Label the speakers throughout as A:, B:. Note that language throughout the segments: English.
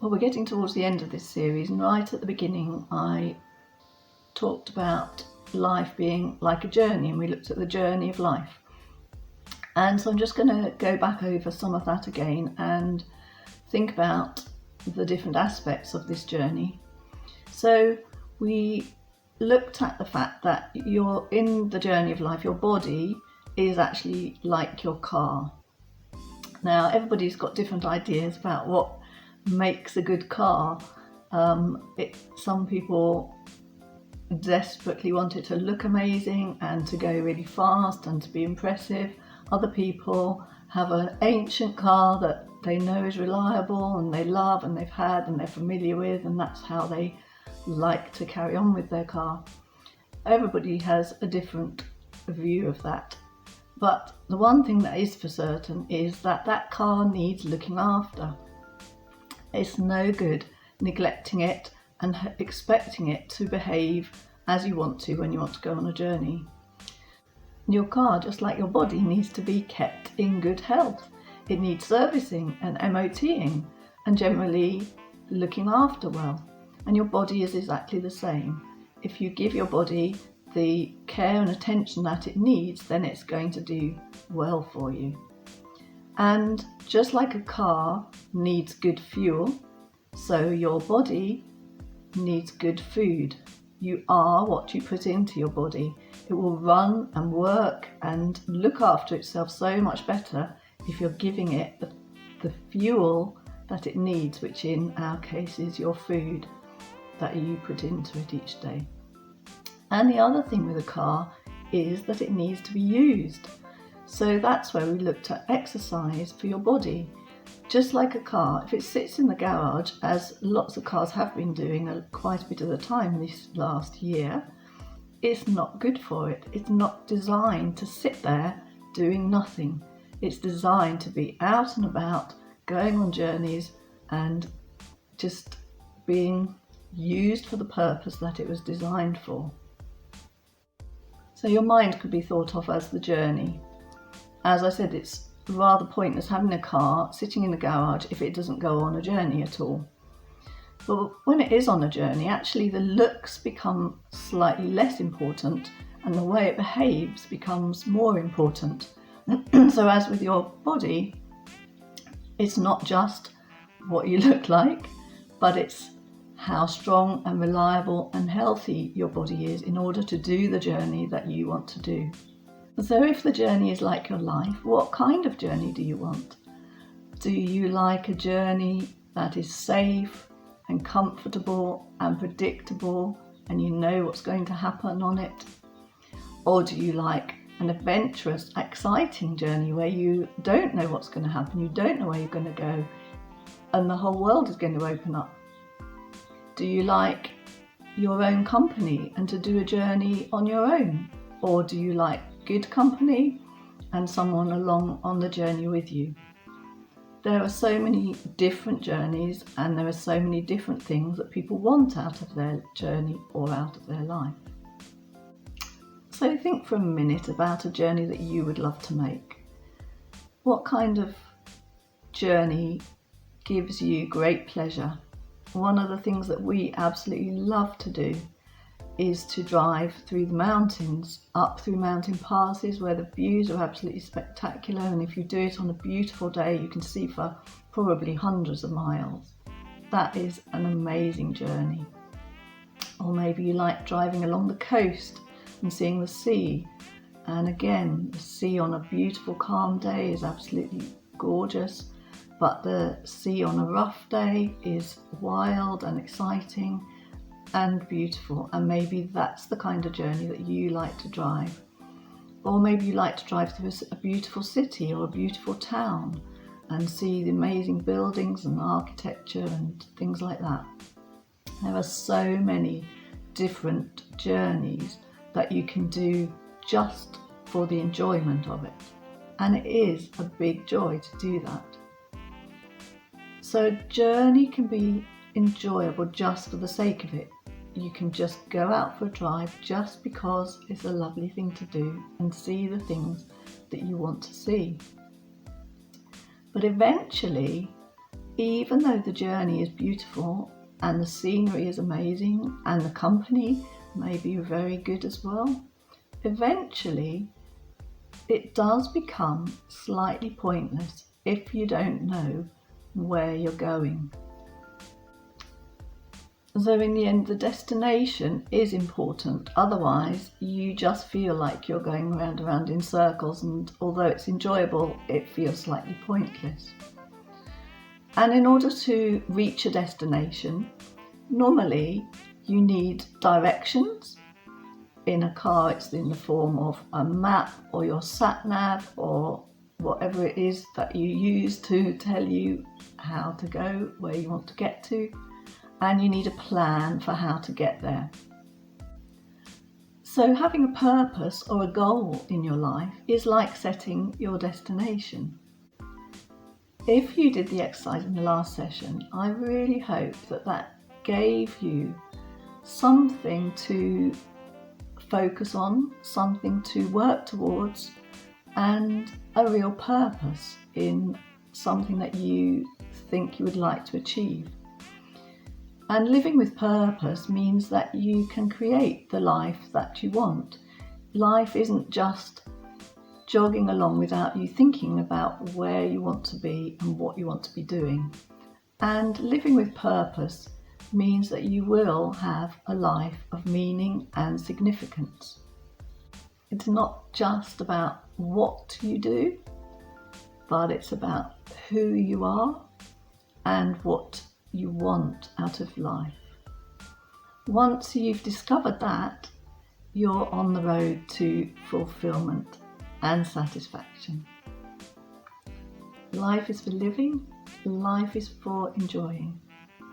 A: Well, we're getting towards the end of this series, and right at the beginning I talked about life being like a journey, and we looked at the journey of life. And so I'm just going to go back over some of that again and think about the different aspects of this journey. So we looked at the fact that you're in the journey of life, your body is actually like your car. Now, everybody's got different ideas about what makes a good car. Some people desperately want it to look amazing and to go really fast and to be impressive. Other people have an ancient car that they know is reliable and they love and they've had and they're familiar with, and that's how they like to carry on with their car. Everybody has a different view of that. But the one thing that is for certain is that that car needs looking after. It's no good neglecting it and expecting it to behave as you want to when you want to go on a journey. Your car, just like your body, needs to be kept in good health. It needs servicing and MOTing and generally looking after well. And your body is exactly the same. If you give your body the care and attention that it needs, then it's going to do well for you. And just like a car needs good fuel, so your body needs good food. You are what you put into your body. It will run and work and look after itself so much better if you're giving it the fuel that it needs, which in our case is your food that you put into it each day. And the other thing with a car is that it needs to be used. So that's where we looked at exercise for your body. Just like a car, if it sits in the garage, as lots of cars have been doing quite a bit of the time this last year, it's not good for it. It's not designed to sit there doing nothing. It's designed to be out and about, going on journeys and just being used for the purpose that it was designed for. So your mind could be thought of as the journey. As I said, it's rather pointless having a car sitting in the garage if it doesn't go on a journey at all. But when it is on a journey, actually the looks become slightly less important and the way it behaves becomes more important. So as with your body, it's not just what you look like, but it's how strong and reliable and healthy your body is in order to do the journey that you want to do. So if the journey is like your life, what kind of journey do you want? Do you like a journey that is safe and comfortable and predictable and you know what's going to happen on it? Or do you like an adventurous, exciting journey where you don't know what's going to happen, you don't know where you're going to go, and the whole world is going to open up? Do you like your own company and to do a journey on your own? Or do you like good company and someone along on the journey with you? There are so many different journeys and there are so many different things that people want out of their journey or out of their life. So think for a minute about a journey that you would love to make. What kind of journey gives you great pleasure? One of the things that we absolutely love to do is to drive through the mountains, up through mountain passes where the views are absolutely spectacular, and if you do it on a beautiful day you can see for probably hundreds of miles. That is an amazing journey. Or maybe you like driving along the coast and seeing the sea, and again the sea on a beautiful calm day is absolutely gorgeous, but the sea on a rough day is wild and exciting and beautiful, and maybe that's the kind of journey that you like to drive. Or maybe you like to drive through a beautiful city or a beautiful town and see the amazing buildings and architecture and things like that. There are so many different journeys that you can do just for the enjoyment of it, and it is a big joy to do that. So a journey can be enjoyable just for the sake of it. You can just go out for a drive just because it's a lovely thing to do and see the things that you want to see. But eventually even though the journey is beautiful and the scenery is amazing and the company may be very good as well, eventually it does become slightly pointless if you don't know where you're going. So in the end, the destination is important, otherwise you just feel like you're going round and round in circles, and although it's enjoyable, it feels slightly pointless. And in order to reach a destination, normally you need directions. In a car, it's in the form of a map or your sat nav or whatever it is that you use to tell you how to go, where you want to get to. And you need a plan for how to get there. So having a purpose or a goal in your life is like setting your destination. If you did the exercise in the last session, I really hope that gave you something to focus on, something to work towards, and a real purpose in something that you think you would like to achieve. And living with purpose means that you can create the life that you want. Life isn't just jogging along without you thinking about where you want to be and what you want to be doing. And living with purpose means that you will have a life of meaning and significance. It's not just about what you do, but it's about who you are and what you want out of life. Once you've discovered that, you're on the road to fulfillment and satisfaction. Life is for living, life is for enjoying.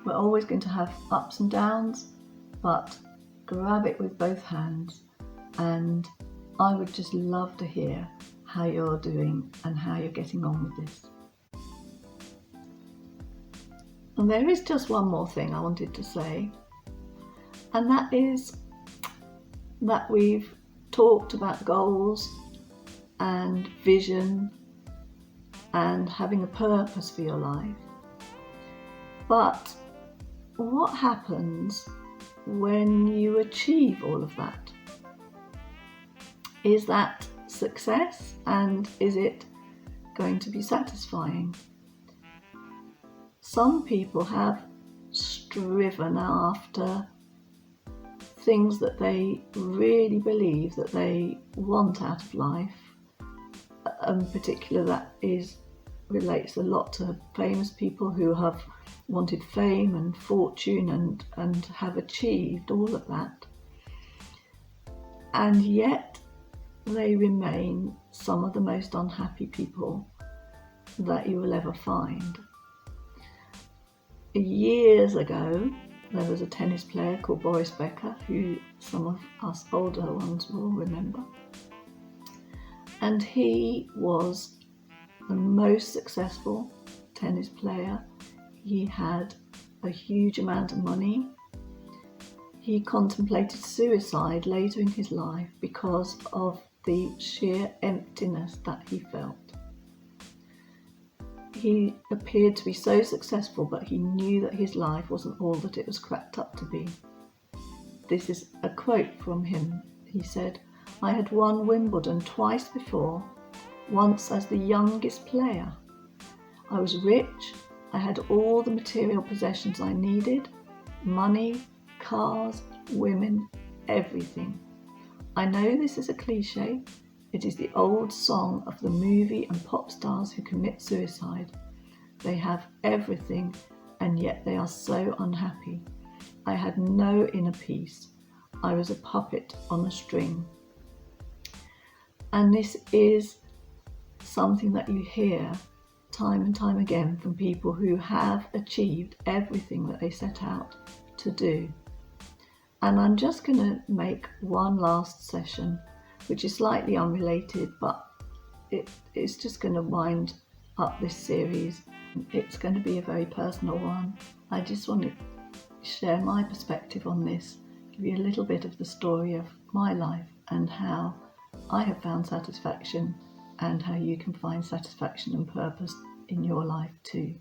A: We're always going to have ups and downs, but grab it with both hands, and I would just love to hear how you're doing and how you're getting on with this. And there is just one more thing I wanted to say, and that is that we've talked about goals and vision and having a purpose for your life. But what happens when you achieve all of that? Is that success, and is it going to be satisfying? Some people have striven after things that they really believe that they want out of life. In particular, that relates a lot to famous people who have wanted fame and fortune and have achieved all of that. And yet they remain some of the most unhappy people that you will ever find. Years ago, there was a tennis player called Boris Becker, who some of us older ones will remember. And he was the most successful tennis player. He had a huge amount of money. He contemplated suicide later in his life because of the sheer emptiness that he felt. He appeared to be so successful, but he knew that his life wasn't all that it was cracked up to be. This is a quote from him. He said, "I had won Wimbledon twice before, once as the youngest player. I was rich, I had all the material possessions I needed, money, cars, women, everything. I know this is a cliche. It is the old song of the movie and pop stars who commit suicide. They have everything and yet they are so unhappy. I had no inner peace. I was a puppet on a string." And this is something that you hear time and time again from people who have achieved everything that they set out to do. And I'm just going to make one last session, which is slightly unrelated, but it's just going to wind up this series. It's going to be a very personal one. I just want to share my perspective on this, give you a little bit of the story of my life and how I have found satisfaction and how you can find satisfaction and purpose in your life too.